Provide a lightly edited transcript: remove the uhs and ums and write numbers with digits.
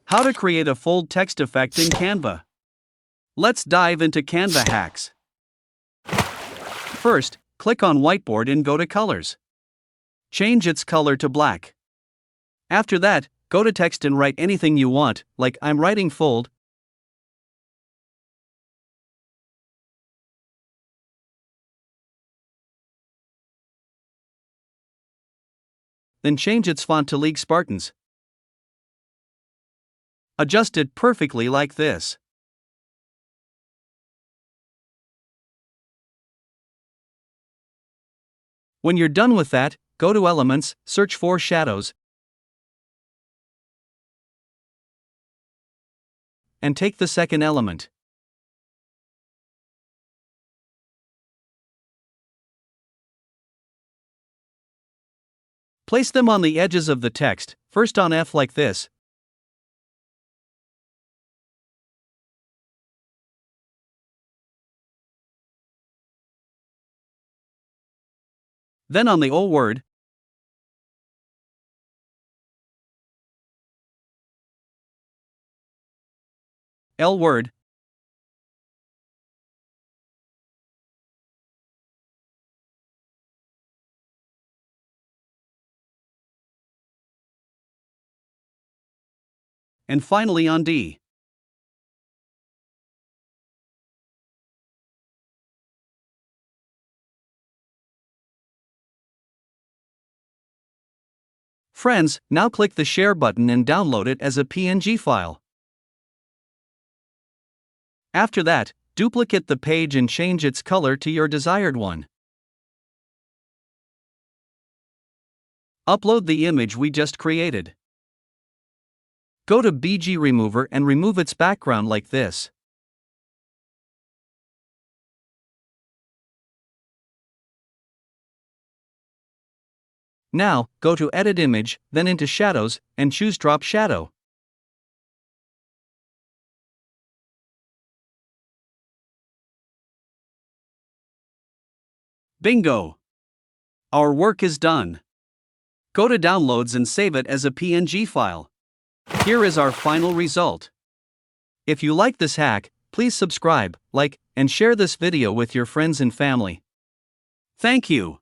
How to create a fold text effect in Canva. Let's dive into Canva hacks. First, click on Whiteboard and go to Colors. Change its color to black. After that, go to Text and write anything you want, like I'm writing fold. Then change its font to League Spartans. Adjust it perfectly like this. When you're done with that, go to Elements, search for Shadows, and take the second element. Place them on the edges of the text, first on F like this. Then on the O word, L word, and finally on D. Friends, now click the Share button and download it as a PNG file. After that, duplicate the page and change its color to your desired one. Upload the image we just created. Go to BG Remover and remove its background like this. Now, go to Edit Image, then into Shadows, and choose Drop Shadow. Bingo! Our work is done. Go to Downloads and save it as a PNG file. Here is our final result. If you like this hack, please subscribe, like, and share this video with your friends and family. Thank you.